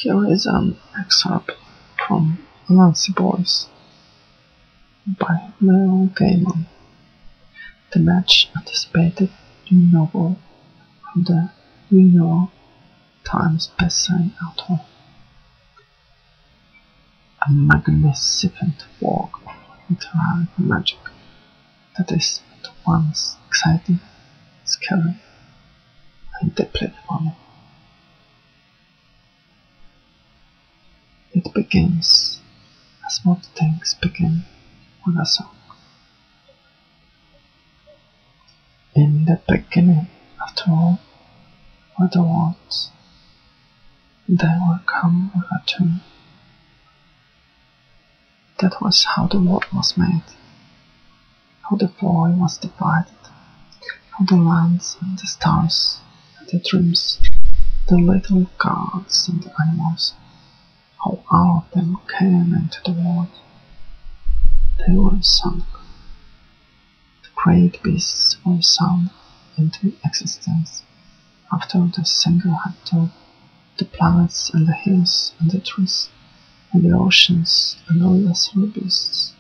Here is an excerpt from Anansi Boys by Gaiman, the much anticipated new novel from the New York Times bestselling author. A magnificent work of literary magic that is at once exciting, scary, and deeply funny. It begins as most things begin with a song. In the beginning, after all, were the words. They will come with a tune. That was how the world was made, how the void was divided, how the lands and the stars and the dreams, the little gods and the animals, how all of them came into the world. They were sung. The great beasts were sung into existence after the singer had told the planets and the hills and the trees and the oceans and the lesser beasts.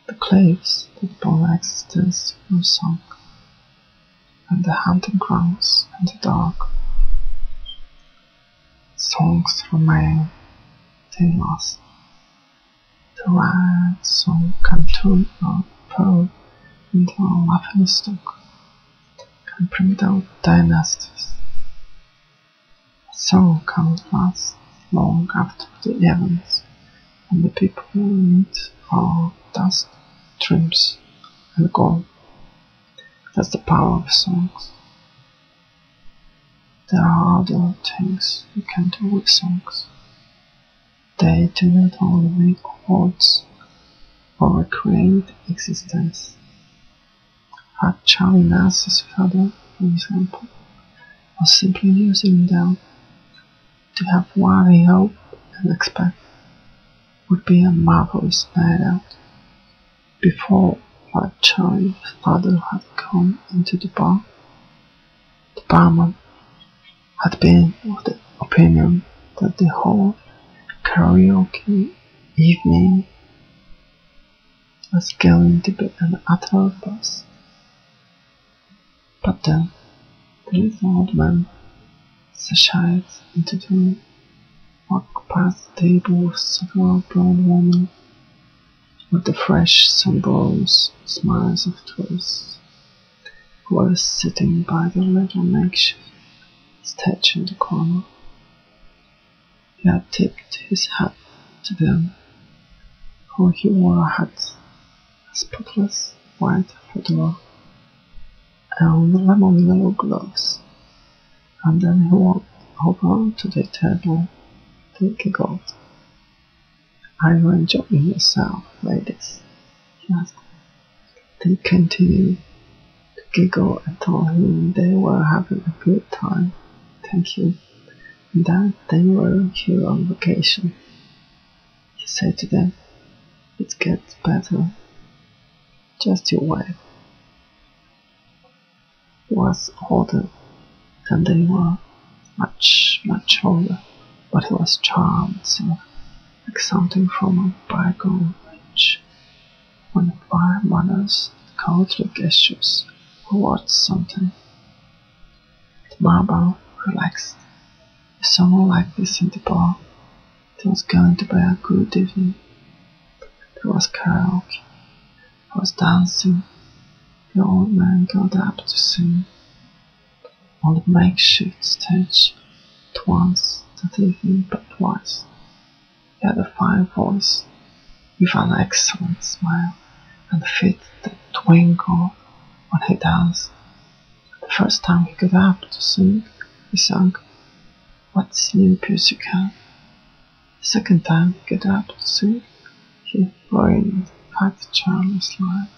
The cliffs that bore existence were sung, and the hunting grounds and the dark. Songs remain, they lost. The red song can turn a pearl into a laughing stock, can bring down dynasties. A song can last long after the events, and the people meet are dust, dreams, and gold. That's the power of songs. There are other things you can do with songs. They do not only make words or recreate existence. Anansi's father, for example, was simply using them to have what he hoped and expected would be a marvelous night out. Before Charlie's father had come into the bar, the barman had been of the opinion that the whole karaoke evening was going to be an utter bust. But then the little old man sashayed into the room, walked past the table with several blonde women with the fresh sunburns, smiles of tourists, who were sitting by the little makeshift stage in the corner. He had tipped his hat to them, for he wore a hat, a spotless white fedora, and lemon yellow gloves, and then he walked over to the table. They giggled. "Are you enjoying yourself, ladies?" he asked. They continued to giggle and told him they were having a good time, thank you, and that they were here on vacation. He said to them, "It gets better. Just you wait." He was older than they were, much older, but he was charmed, so like something from a bygone age, when fire manners and courtly gestures were worth something. The barber relaxed. If someone like this in the bar, it was going to be a good evening. There was karaoke, there was dancing, the old man got up to sing. On the makeshift stage, not once that evening but twice. He had a fine voice, with an excellent smile, and feet that twinkled when he danced. The first time he got up to sing, he sang, "What's New Pussycat?" The second time he got up to sing, he ruined Fat Charlie's life.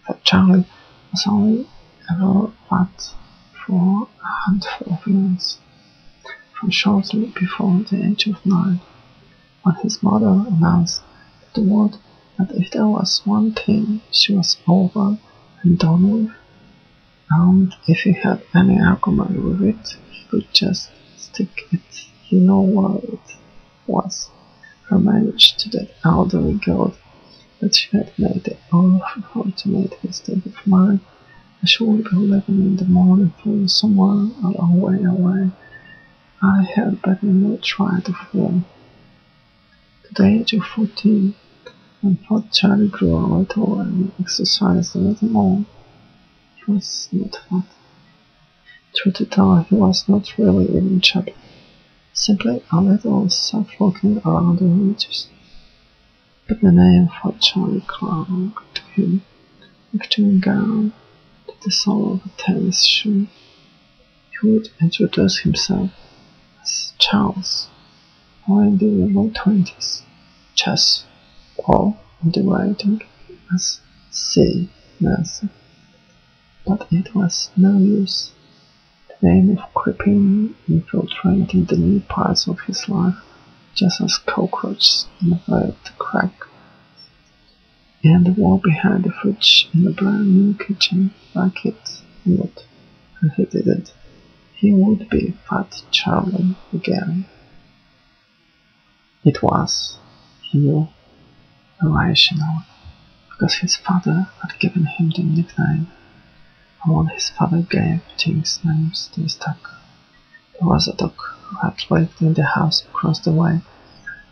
Fat Charlie was only ever fat for a handful of years, from shortly before the age of 9, when his mother announced to the world that if there was one thing she was over and done with, and if he had any argument with it, he could just Stick it, you know what it was. Her marriage to that elderly girl that she had made it all for to make a state of mind. She would be living in the morning for somewhere a long way away. I had better not try to fool. At the age of 14, when thought Charlie grew a little and exercised a little more, he was not fat. Truth to tell, he was not really even chubby, simply a little soft-looking around the edges. But the name Fat Charlie clung to him like chewing gum to the sole of a tennis shoe. He would introduce himself as Charles, or in the low 20s, Chess, or in the writing as C. Nancy. But it was no use. The name of creeping infiltrating the new parts of his life, just as cockroaches invade the crack in the wall behind the fridge in the brand new kitchen, like it would, and he didn't. He would be Fat Charlie again. It was, he knew, irrational, because his father had given him the nickname, and when his father gave things names, they stuck. There was a dog who had lived in the house across the way,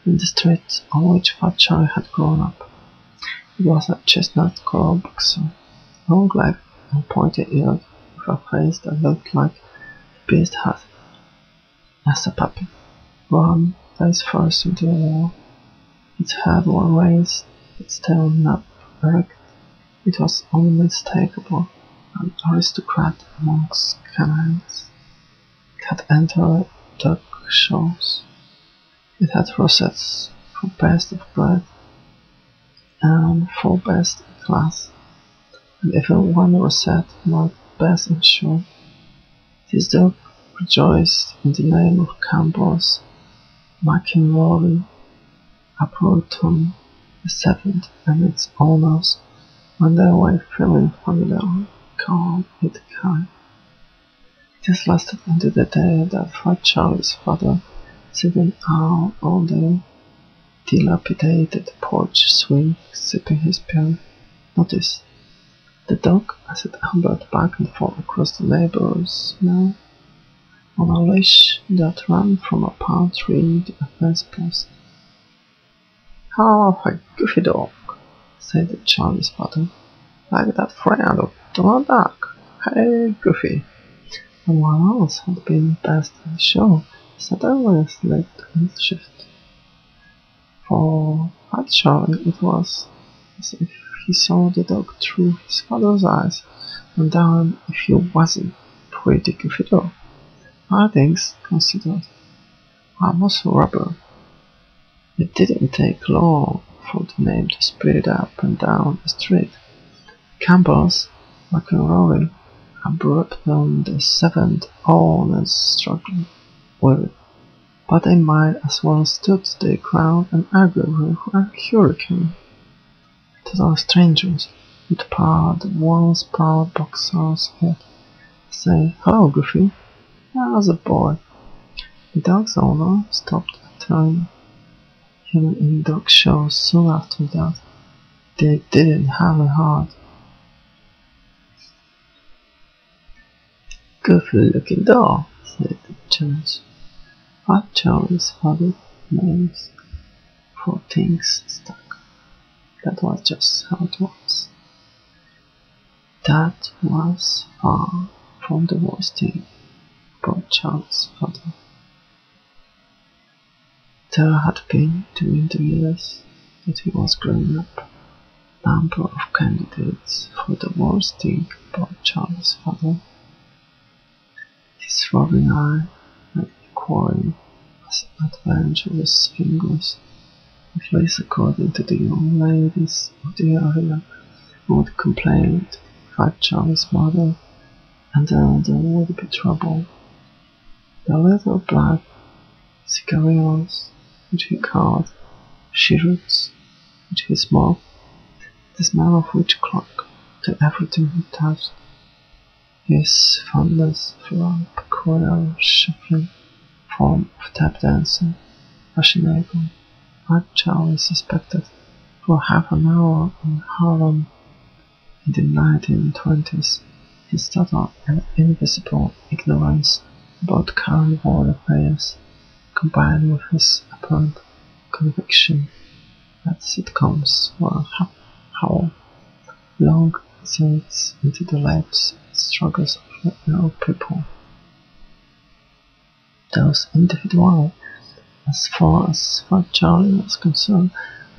in the street on which Fat Charlie had grown up. It was a chestnut-colored boxer, long-legged and pointy-eared, with a face that looked like the beast had, as a puppy, run face first into the wall. Its head was raised, its tail not erect. It was unmistakable, an aristocrat amongst canines. It had entered dog shows. It had rosettes for best of breed and for best in class, and even one rosette marked best in show. This dog rejoiced in the name of Campbell's McInroy, Appleton the seventh, and its owners, when they were feeling familiar, called it Kai. This lasted until the day that Fat Charlie's father, sitting out on the dilapidated porch swing, sipping his beer, noticed the dog as it ambled back and forth across the neighbor's lawn on a leash that ran from a palm tree to a fence post. "How a goofy dog," said Charlie's father, "like that friend of Donald Duck. Hey, Goofy." And while else had been best in the show, suddenly slipped his shift. For Fat Charlie it was as if he saw the dog through his father's eyes, and damn if he wasn't pretty goofy dog. All things considered, almost rubber. It didn't take long for the name to spread up and down the street. Campbell's, McInroy, had brought them the seventh owners struggling with it, but they might as well stood their ground and argue with a hurricane. To those strangers would pat the once proud boxer's head, say, "Hello, Goofy, how's a boy?" The dog's owner stopped attending him in dog shows soon after that. They didn't have a heart. "Goofy-looking dog," said the judge. Fat Charlie's father names for things stuck. That was just how it was. That was far from the worst thing about Charlie's father. There had been, during the years that he was growing up, a number of candidates for the worst thing about Charlie's father. His roving eye and inquiring as adventurous fingers, at least according to the young ladies of the area, who would complain to Fat Charlie's mother, and then there would be trouble. The little black cigarillos, which he called cheroots, which he smoked, the smell of which clung to everything he touched. His fondness for a peculiar shuffling form of tap dancing, fashionable. Fat Charlie suspected for half an hour in Harlem in the 1920s. His total and invisible ignorance about carnival affairs, combined with his apparent conviction that sitcoms were how long insights into the lives and struggles of real people. Those individuals, as far as Fat Charlie was concerned,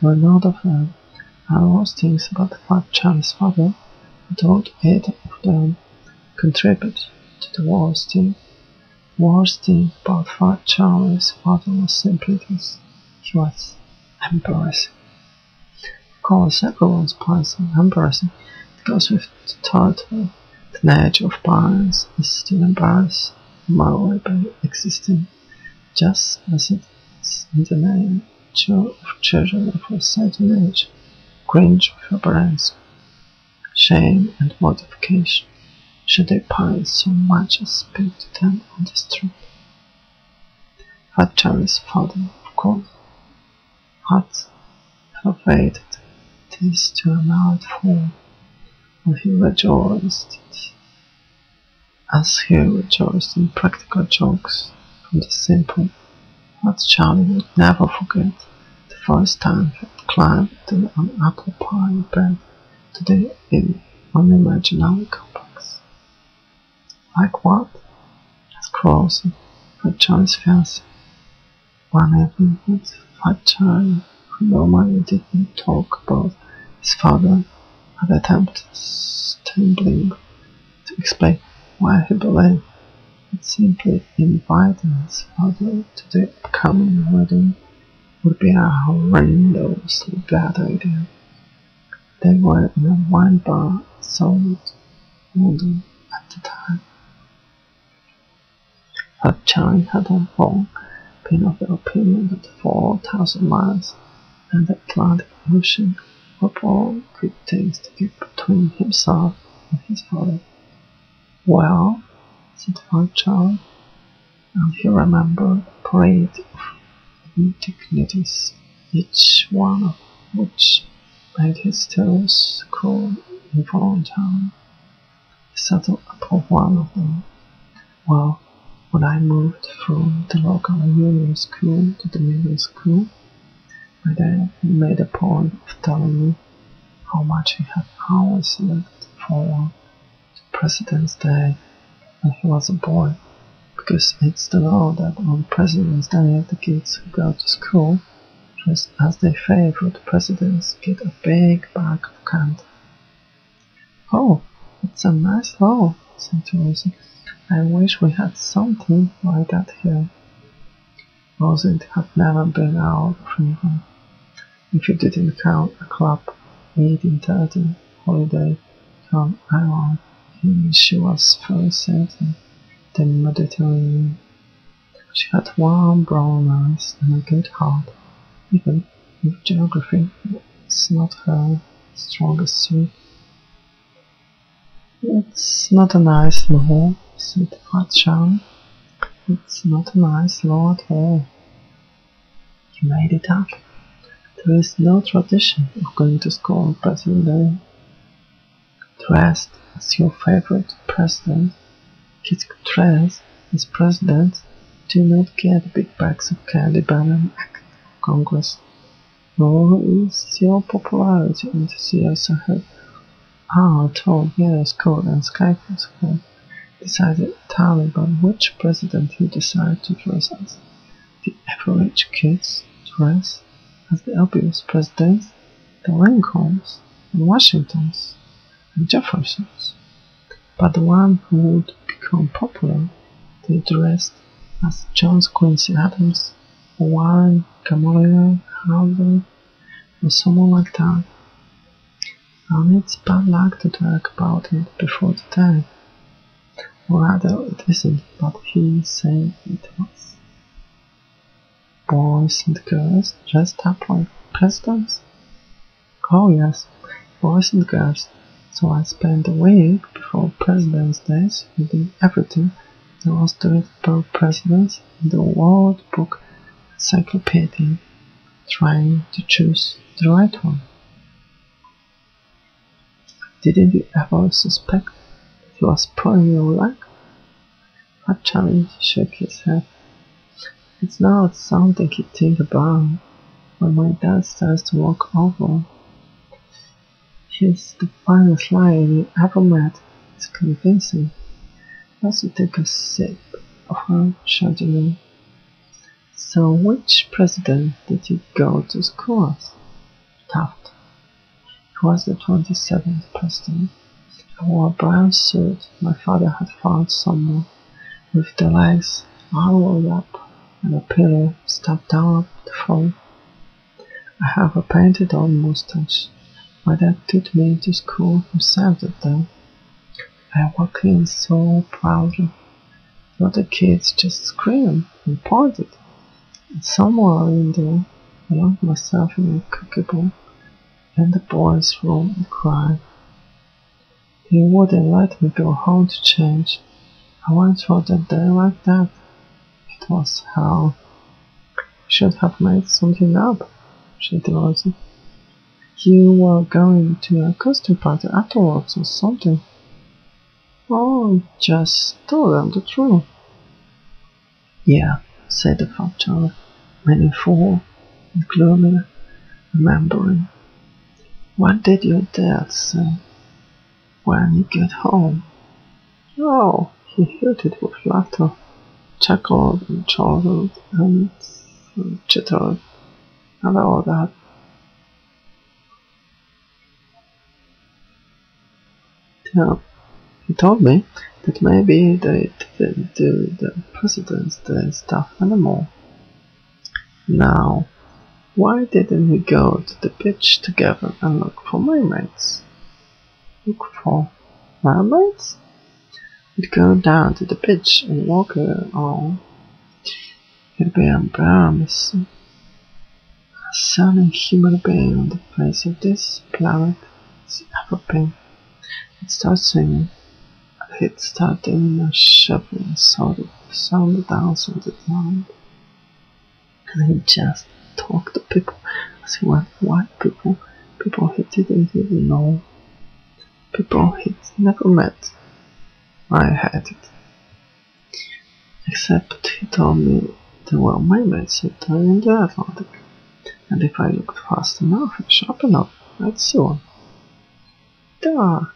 were not of them, and worse things about Fat Charlie's father, though 8 of them contributed to the worst thing. Worst thing about Fat Charlie's father was simply this: he was embarrassing. Of course, everyone's parents are embarrassing, because with the total teenage of parents is still embarrassed morally by existing, just as it is in the nature of children of a certain age, cringe with your parents, shame and mortification, should their parents so much as speak to them on the street. Fat Charlie's father, of course, had elevated this to a married form, and he rejoiced as he rejoiced in practical jokes from the simple. Fat Charlie would never forget the first time he had climbed an apple pie bed to the unimaginary complex. Like what? As crossing Fat Charlie's fancy. One evening with Fat Charlie, who normally didn't talk about his father, had attempted stumbling to explain why he believed that simply inviting his father to the upcoming wedding would be a horrendously bad idea. They were in a wine bar in South London at the time. Fat Charlie had long been of the opinion that 4,000 miles and the Atlantic Ocean were all good things to keep between himself and his father. Well, said Fat Charlie, and he remembered a parade of indignities, each one of which made his tears cool involuntarily. He settled upon one of them. Well, when I moved from the local union school to the middle school, my dad made a point of telling me how much he had always looked forward to President's Day when he was a boy, because it's the law that on President's Day the kids who go to school, dressed as their favorite presidents, get a big bag of candy. Oh, it's a nice law, said Rosie. I wish we had something like that here. Rosie had never been out of England. If you didn't count a club, 1830 holiday from Ireland, she was very certain the Mediterranean. She had warm brown eyes and a good heart, even if geography was not her strongest suit. It's not a nice law, said Fat Charlie. It's not a nice law at all. You made it up. There is no tradition of going to school on President's Day. Dressed as your favorite president, kids who dress as presidents do not get big bags of candy by an act of Congress. Nor is your popularity enthusiasm ahead. Our 12 years code and Skype's have decided entirely by which president you decide to dress as. The average kids dress as the obvious presidents, the Lincolns and Washingtons and Jeffersons. But the one who would become popular, they dressed as John Quincy Adams, or Warren Gamaliel Harvey, or someone like that. And it's bad luck to talk about it before the day. Or rather, it isn't, but he's saying it was. Boys and girls dressed up like presidents? Oh yes, boys and girls. So I spent a week before President's Day reading everything illustrated per president in the World Book Encyclopedia, trying to choose the right one. Didn't you ever suspect that he was pulling your leg? Charlie shook his head. It's not something you think about when my dad starts to walk over. He's the finest liar you ever met. It's convincing. I also take a sip of her Chardonnay. So which president did you go to school with? Taft. He was the 27th president. I wore a brown suit my father had found somewhere, with the legs all rolled up and a pillow stuck down the front. I have a painted on mustache. My dad took me to school himself that day. I walked in so proudly. The other kids just screamed and pointed. And somewhere in there, I locked myself in a cookie bowl in the boys' room and cried. He wouldn't let me go home to change. I went through the day like that. It was hell. I should have made something up, said Rosie. You were going to a costume party afterwards or something. Oh, just tell them the truth. Yeah, said the fat child, meaningful and gloomy, remembering. What did your dad say when you get home? Oh, he hooted with laughter, chuckled and chortled and chittered and all that. He told me that maybe they didn't do the President's Day stuff anymore. Now, why didn't we go to the beach together and look for mermaids? Look for mermaids? We'd go down to the beach and walk along. It'd be embarrassing. A sunny human being on the face of this planet has ever been. He'd start singing, and he'd start doing a shuffling sort of sound dance on the ground. And he'd just talk to people as he went white people, people he didn't even know, people he'd never met. I hated it. Except he told me there were mermaids out there in the Atlantic, and if I looked fast enough and sharp enough, I'd see one. There,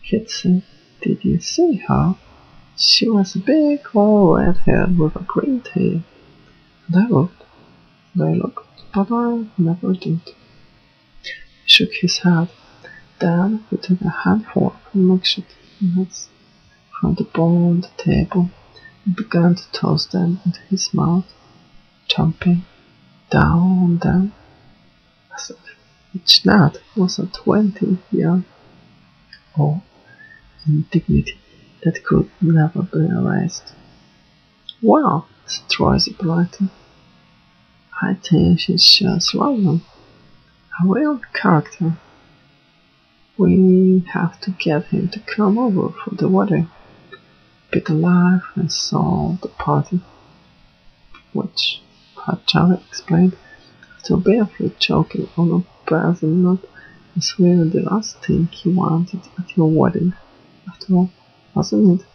he'd say, did you see her? She was a big old redhead with a green tail. And I looked, but I never did. He shook his head. Then he took a handful of makeshift nuts from the bowl on the table and began to toss them into his mouth, jumping down on them as if each nut was a 20-year-old indignity that could never be erased. Well, said Rosie politely, I think she's just Roland, a real character. We have to get him to come over for the wedding, be alive and solve the party, which Fat Charlie explained after barely choking on a present nut was really the last thing he wanted at your wedding. After all, wasn't it?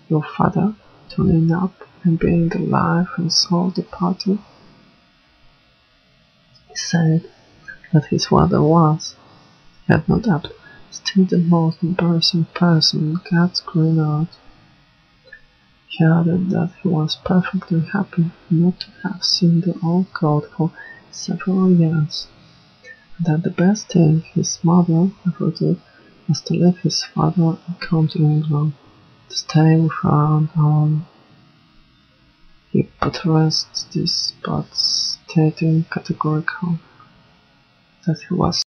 Your father turning up and being alive and solve the party? He said that his father was, he had no doubt, still the most embarrassing person in God's green earth. He added that he was perfectly happy not to have seen the old goat for several years, and that the best thing his mother ever did was to leave his father and come to England to stay with her and home. He buttressed this by stating categorically that he was